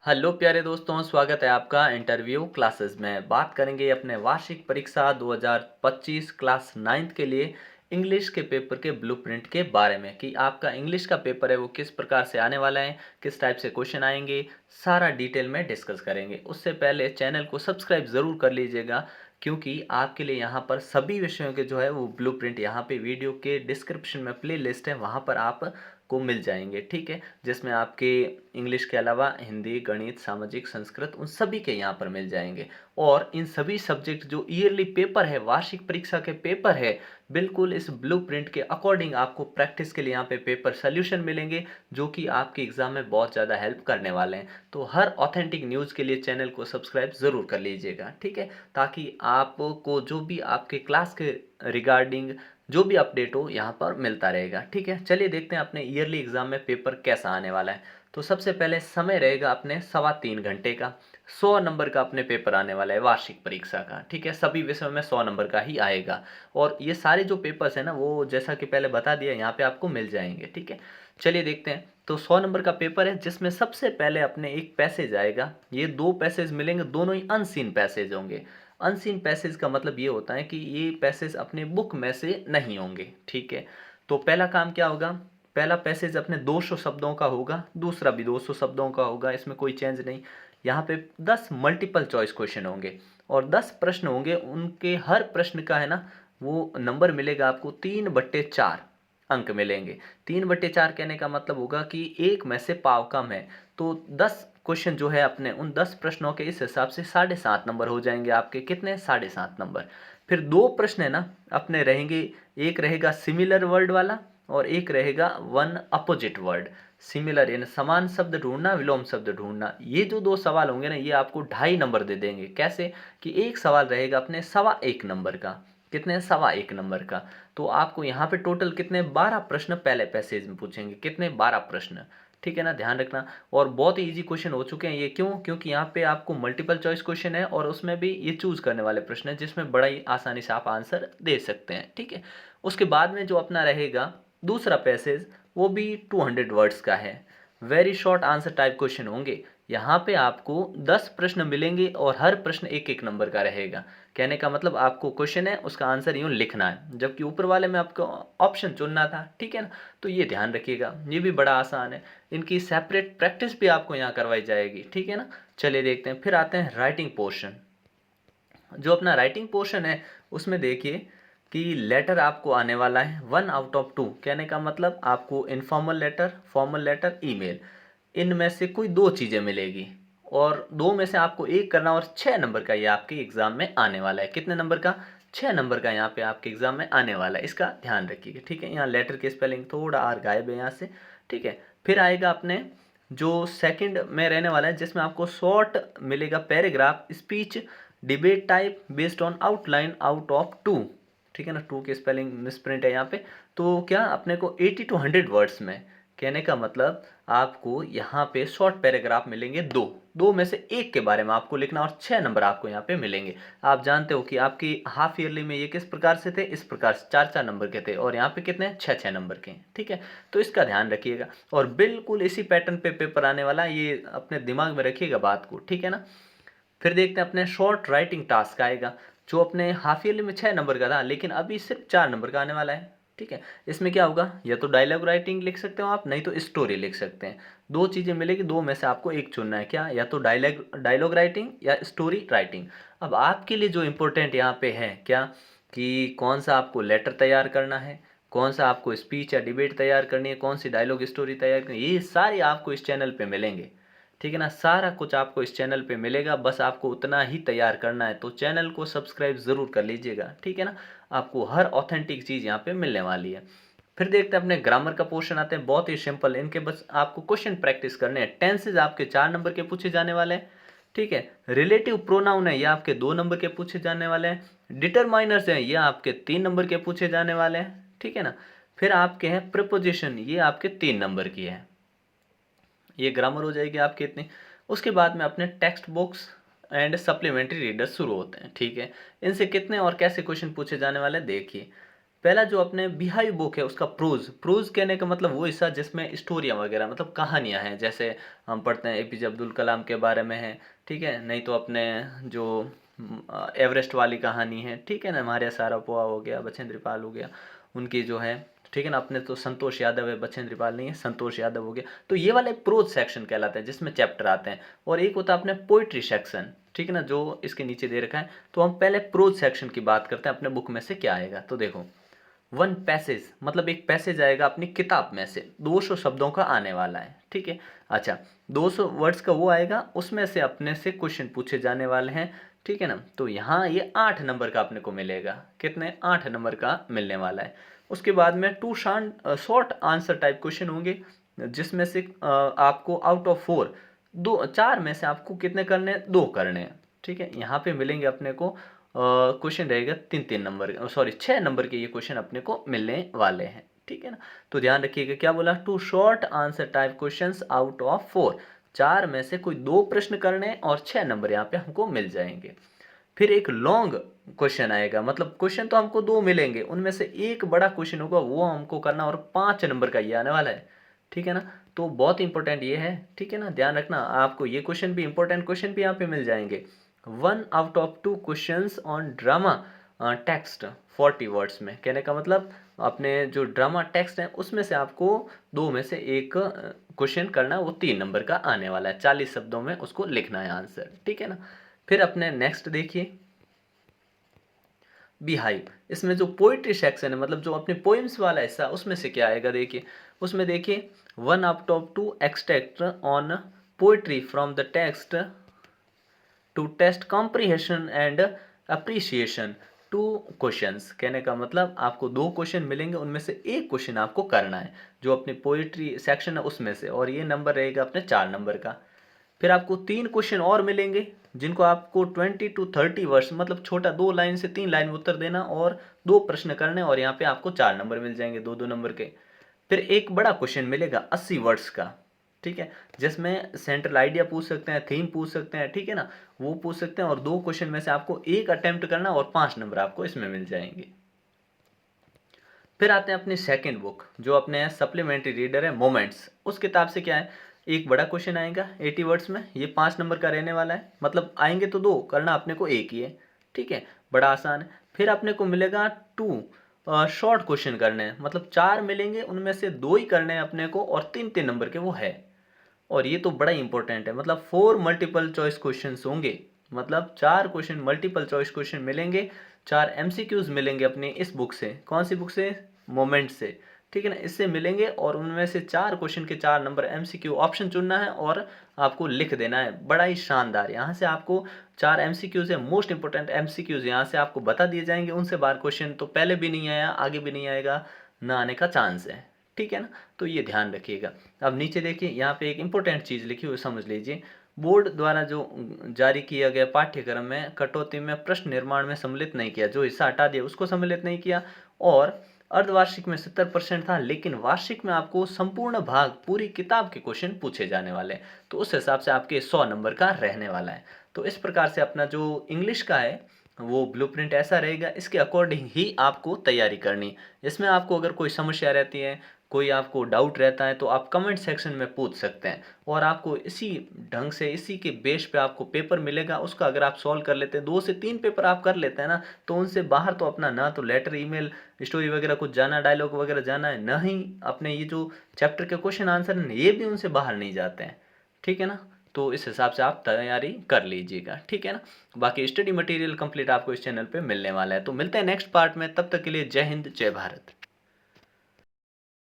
Hello प्यारे दोस्तों, स्वागत है आपका इंटरव्यू क्लासेस में। बात करेंगे अपने वार्षिक परीक्षा 2025 क्लास 9th के लिए इंग्लिश के पेपर के ब्लूप्रिंट के बारे में कि आपका इंग्लिश का पेपर है वो किस प्रकार से आने वाला है, किस टाइप से क्वेश्चन आएंगे, सारा डिटेल में डिस्कस करेंगे। उससे पहले चैनल को सब्सक्राइब ज़रूर कर लीजिएगा, क्योंकि आपके लिए यहाँ पर सभी विषयों के जो है वो ब्लूप्रिंट यहाँ पे वीडियो के डिस्क्रिप्शन में प्ले लिस्ट है, वहाँ पर आप को मिल जाएंगे। ठीक है, जिसमें आपके इंग्लिश के अलावा हिंदी, गणित, सामाजिक, संस्कृत उन सभी के यहाँ पर मिल जाएंगे। और इन सभी सब्जेक्ट जो ईयरली पेपर है, वार्षिक परीक्षा के पेपर है, बिल्कुल इस ब्लूप्रिंट के अकॉर्डिंग आपको प्रैक्टिस के लिए यहाँ पे पेपर सोल्यूशन मिलेंगे, जो कि आपके एग्जाम में बहुत ज़्यादा हेल्प करने वाले हैं। तो हर ऑथेंटिक न्यूज़ के लिए चैनल को सब्सक्राइब ज़रूर कर लीजिएगा, ठीक है, ताकि आपको जो भी आपके क्लास के रिगार्डिंग जो भी अपडेट हो यहाँ पर मिलता रहेगा। ठीक है, चलिए देखते हैं अपने ईयरली एग्जाम में पेपर कैसा आने वाला है। तो सबसे पहले समय रहेगा अपने 3.25 घंटे का। 100 नंबर का अपने पेपर आने वाला है वार्षिक परीक्षा का। ठीक है, सभी विषयों में 100 नंबर का ही आएगा। और ये सारे जो पेपर्स हैं ना, वो जैसा कि पहले बता दिया यहाँ पे आपको मिल जाएंगे। ठीक है, चलिए देखते हैं। तो 100 नंबर का पेपर है, जिसमें सबसे पहले अपने एक पैसेज आएगा। ये दो पैसेज मिलेंगे, दोनों ही अनसीन पैसेज होंगे। अनसीन पैसेज का मतलब ये होता है कि ये पैसेज अपने बुक में से नहीं होंगे। ठीक है, तो पहला काम क्या होगा, पहला पैसेज अपने 200 शब्दों का होगा, दूसरा भी 200 शब्दों का होगा, इसमें कोई चेंज नहीं। यहाँ पे 10 मल्टीपल चॉइस क्वेश्चन होंगे और 10 प्रश्न होंगे। उनके हर प्रश्न का है ना, वो नंबर मिलेगा आपको 3/4 अंक मिलेंगे। 3/4 कहने का मतलब होगा कि एक में से पाव कम है। तो 10 क्वेश्चन जो है अपने, उन 10 प्रश्नों के इस हिसाब से 7.5 नंबर हो जाएंगे आपके। कितने? 7.5 नंबर। फिर दो प्रश्न है ना अपने रहेंगे, एक रहेगा सिमिलर वर्ड वाला और एक रहेगा वन अपोजिट वर्ड। सिमिलर यानी समान शब्द ढूंढना, विलोम शब्द ढूंढना। ये जो दो सवाल होंगे ना, ये आपको 2.5 नंबर दे देंगे। कैसे कि एक सवाल रहेगा अपने 1.25 नंबर का। कितने? 1.25 नंबर का। तो आपको यहाँ पे टोटल कितने? 12 प्रश्न पहले पैसेज में पूछेंगे। कितने? 12 प्रश्न। ठीक है ना, ध्यान रखना। और बहुत ही इजी क्वेश्चन हो चुके हैं ये। क्यों? क्योंकि यहाँ पे आपको मल्टीपल चॉइस क्वेश्चन है और उसमें भी ये चूज करने वाले प्रश्न है, जिसमें बड़ा ही आसानी से आप आंसर दे सकते हैं। ठीक है, उसके बाद में जो अपना रहेगा दूसरा पैसेज, वो भी 200 वर्ड्स का है। Very short answer type question होंगे। यहाँ पे आपको 10 प्रश्न मिलेंगे और हर प्रश्न एक एक नंबर का रहेगा। कहने का मतलब आपको क्वेश्चन है, उसका आंसर यूँ लिखना है, जबकि ऊपर वाले में आपको ऑप्शन चुनना था। ठीक है ना, तो ये ध्यान रखिएगा, ये भी बड़ा आसान है। इनकी सेपरेट प्रैक्टिस भी आपको यहाँ करवाई जाएगी। ठीक है ना, चलिए देखते हैं। फिर आते हैं राइटिंग पोर्शन। जो अपना राइटिंग पोर्शन है, उसमें देखिए कि लेटर आपको आने वाला है 1/2। कहने का मतलब आपको informal letter, formal letter, email, इनमें से कोई दो चीज़ें मिलेगी और दो में से आपको एक करना। और 6 नंबर का ये आपके एग्जाम में आने वाला है। कितने नंबर का? 6 नंबर का यहाँ पे आपके एग्जाम में आने वाला है। इसका ध्यान रखिएगा। ठीक है, यहाँ लेटर की स्पेलिंग थोड़ा आर गायब है यहाँ से। ठीक है, फिर आएगा अपने जो सेकंड में रहने वाला है, जिसमें आपको शॉर्ट मिलेगा paragraph, speech, debate type based on outline out of 2। ठीक है ना, 2 की स्पेलिंग मिसप्रिंट है यहाँ पे। तो क्या अपने को 80 to 100 वर्ड्स में, कहने का मतलब आपको यहाँ पे शॉर्ट पैराग्राफ मिलेंगे दो, दो में से एक के बारे में आपको लिखना और 6 नंबर आपको यहाँ पे मिलेंगे। आप जानते हो कि आपकी हाफ ईयरली में ये किस प्रकार से थे, इस प्रकार से 4-4 नंबर के थे और यहाँ पे कितने? 6-6 नंबर के। ठीक है, तो इसका ध्यान रखिएगा और बिल्कुल इसी पैटर्न पे पेपर आने वाला है, ये अपने दिमाग में रखिएगा बात को। ठीक है ना, फिर देखते हैं अपने शॉर्ट राइटिंग टास्क आएगा, जो अपने हाफ ईयरली में 6 नंबर का था, लेकिन अभी सिर्फ 4 नंबर का आने वाला है। ठीक है, इसमें क्या होगा, या तो डायलॉग राइटिंग लिख सकते हो आप, नहीं तो स्टोरी लिख सकते हैं। दो चीज़ें मिलेगी, दो में से आपको एक चुनना है। क्या? या तो डायलॉग डायलॉग राइटिंग या स्टोरी राइटिंग। अब आपके लिए जो इम्पोर्टेंट यहाँ पे है क्या, कि कौन सा आपको लेटर तैयार करना है, कौन सा आपको स्पीच या डिबेट तैयार करनी है, कौन सी डायलॉग स्टोरी तैयार करनी है, ये सारी आपको इस चैनल पे मिलेंगे। ठीक है ना, सारा कुछ आपको इस चैनल पे मिलेगा, बस आपको उतना ही तैयार करना है। तो चैनल को सब्सक्राइब ज़रूर कर लीजिएगा। ठीक है ना, आपको हर ऑथेंटिक चीज़ यहाँ पे मिलने वाली है। फिर देखते हैं अपने ग्रामर का पोर्शन आते हैं, बहुत ही सिंपल। इनके बस आपको क्वेश्चन प्रैक्टिस करने हैं। टेंसेज आपके 4 नंबर के पूछे जाने वाले हैं। ठीक है, रिलेटिव प्रोनाउन है, ये आपके 2 नंबर के पूछे जाने वाले हैं। डिटरमाइनर्स हैं, ये आपके 3 नंबर के पूछे जाने वाले हैं। ठीक है ना, फिर आपके हैं प्रीपोजिशन, ये आपके 3 नंबर की है। ये ग्रामर हो जाएगी आपकी इतनी। उसके बाद में अपने text books and supplementary reader शुरू होते हैं। ठीक है, इनसे कितने और कैसे क्वेश्चन पूछे जाने वाले हैं देखिए। पहला जो अपने बिहाइव बुक है उसका प्रोज, प्रोज कहने का मतलब वो हिस्सा जिसमें स्टोरियाँ वगैरह मतलब कहानियाँ हैं, जैसे हम पढ़ते हैं एपीजे अब्दुल कलाम के बारे में है, ठीक है, नहीं तो अपने जो एवरेस्ट वाली कहानी है, ठीक है ना, मारिया सारापोवा हो गया, बछेंद्री पाल हो गया, उनकी जो है, ठीक है ना, अपने तो संतोष यादव है, बछेंद्री पाल नहीं है, संतोष यादव हो गया। तो ये वाला एक प्रोज सेक्शन कहलाता है जिसमें चैप्टर आते हैं। और एक होता है अपने पोइट्री सेक्शन, ठीक है ना, जो इसके नीचे दे रखा है। तो हम पहले प्रोज सेक्शन की बात करते हैं, अपने बुक में से क्या आएगा। तो देखो, वन पैसेज मतलब एक पैसेज आएगा अपनी किताब में से, 200 शब्दों का आने वाला है, ठीक है। अच्छा, 200 वर्ड्स का वो आएगा, उसमें से अपने से क्वेश्चन पूछे जाने वाले हैं, ठीक है ना। तो यहाँ ये 8 नंबर का अपने को मिलेगा, कितने, 8 नंबर का मिलने वाला है। उसके बाद में 2 शॉर्ट आंसर टाइप क्वेश्चन होंगे, जिसमें से आपको आउट ऑफ 4 दो 4 में से आपको कितने करने हैं, 2 करने हैं, ठीक है। यहाँ पे मिलेंगे अपने को क्वेश्चन रहेगा 3-3 नंबर, सॉरी 6 नंबर के ये क्वेश्चन अपने को मिलने वाले हैं, ठीक है ना। तो ध्यान रखिएगा, क्या बोला, 2 short answer type questions out of 4, 4 में से कोई 2 प्रश्न करने और 6 नंबर यहाँ पे हमको मिल जाएंगे। फिर एक लॉन्ग क्वेश्चन आएगा, मतलब क्वेश्चन तो हमको 2 मिलेंगे, उनमें से एक बड़ा क्वेश्चन होगा वो हमको करना, और 5 नंबर का ये आने वाला है, ठीक है ना। तो बहुत इंपॉर्टेंट ये है, ठीक है ना, ध्यान रखना, आपको ये क्वेश्चन भी, इंपॉर्टेंट क्वेश्चन भी यहाँ पे मिल जाएंगे। 1 out of 2 questions on drama text 40 words में, कहने का मतलब अपने जो ड्रामा टेक्स्ट है उसमें से आपको 2 में से एक क्वेश्चन करना, वो 3 नंबर का आने वाला है, 40 शब्दों में उसको लिखना है आंसर, ठीक है ना। फिर अपने नेक्स्ट देखिए, बिहाइव, इसमें जो पोइट्री सेक्शन है, मतलब जो अपने पोइम्स वाला हिस्सा, उसमें से क्या आएगा देखिए। उसमें देखिए, 1 out of 2 extract on poetry from the text to test comprehension and appreciation, 2 questions, कहने का मतलब आपको 2 क्वेश्चन मिलेंगे, उनमें से एक क्वेश्चन आपको करना है जो अपनी पोइट्री सेक्शन है उसमें से, और ये नंबर रहेगा अपने 4 नंबर का। फिर आपको 3 क्वेश्चन और मिलेंगे जिनको आपको 20 to 30 वर्ड्स, मतलब छोटा 2 लाइन से 3 लाइन में उत्तर देना और 2 प्रश्न करने, और यहाँ पे आपको 4 नंबर मिल जाएंगे, 2-2 नंबर के। फिर एक बड़ा क्वेश्चन मिलेगा 80 वर्ड्स का, ठीक है, जिसमें सेंट्रल आइडिया पूछ सकते हैं, थीम पूछ सकते हैं, ठीक है ना, वो पूछ सकते हैं, और 2 क्वेश्चन में से आपको एक अटेम्प्ट करना और 5 नंबर आपको इसमें मिल जाएंगे। फिर आते हैं अपनी सेकंड बुक, जो अपने सप्लीमेंट्री रीडर है मोमेंट्स, उस किताब से क्या है, एक बड़ा क्वेश्चन आएगा 80 वर्ड्स में, ये 5 नंबर का रहने वाला है, मतलब आएंगे तो 2, करना अपने को एक ही है, ठीक है, बड़ा आसान है। फिर अपने को मिलेगा 2 शॉर्ट क्वेश्चन करने हैं, मतलब 4 मिलेंगे, उनमें से 2 ही करने हैं अपने को, और 3-3 नंबर के वो है। और ये तो बड़ा इंपॉर्टेंट है, मतलब 4 मल्टीपल चॉइस क्वेश्चंस होंगे, मतलब 4 क्वेश्चन मल्टीपल चॉइस क्वेश्चन मिलेंगे, 4 एमसीक्यूज मिलेंगे अपने इस बुक से, कौन सी बुक से, मोमेंट से, ठीक है ना, इससे मिलेंगे, और उनमें से 4 क्वेश्चन के 4 नंबर एमसीक्यू ऑप्शन चुनना है और आपको लिख देना है, बड़ा ही शानदार। यहाँ से आपको 4 एमसीक्यूज है, मोस्ट इंपॉर्टेंट एमसीक्यूज यहाँ से आपको बता दिए जाएंगे, उनसे बाहर क्वेश्चन तो पहले भी नहीं आया, आगे भी नहीं आएगा, ना आने का चांस है, ठीक है ना। तो ये ध्यान रखिएगा। अब नीचे देखिए, यहाँ पे एक इंपॉर्टेंट चीज़ लिखी हुई समझ लीजिए, बोर्ड द्वारा जो जारी किया गया पाठ्यक्रम में कटौती में प्रश्न निर्माण में सम्मिलित नहीं किया, जो हिस्सा हटा दिया उसको सम्मिलित नहीं किया, और अर्धवार्षिक में 70% था, लेकिन वार्षिक में आपको संपूर्ण भाग पूरी किताब के क्वेश्चन पूछे जाने वाले हैं, तो उस हिसाब से आपके 100 नंबर का रहने वाला है। तो इस प्रकार से अपना जो इंग्लिश का है वो ब्लूप्रिंट ऐसा रहेगा, इसके अकॉर्डिंग ही आपको तैयारी करनी। इसमें आपको अगर कोई समस्या रहती है, कोई आपको डाउट रहता है, तो आप कमेंट सेक्शन में पूछ सकते हैं, और आपको इसी ढंग से, इसी के बेस पे आपको पेपर मिलेगा, उसका अगर आप सॉल्व कर लेते हैं, 2 से 3 पेपर आप कर लेते हैं ना, तो उनसे बाहर तो अपना ना तो लेटर, ईमेल, स्टोरी वगैरह कुछ जाना, डायलॉग वगैरह जाना है, ना ही अपने ये जो चैप्टर के क्वेश्चन आंसर हैं ये भी उनसे बाहर नहीं जाते हैं, ठीक है ना। तो इस हिसाब से आप तैयारी कर लीजिएगा, ठीक है ना। बाकी स्टडी मटेरियल कंप्लीट आपको इस चैनल पे मिलने वाला है। तो मिलते हैं नेक्स्ट पार्ट में, तब तक के लिए जय हिंद, जय भारत।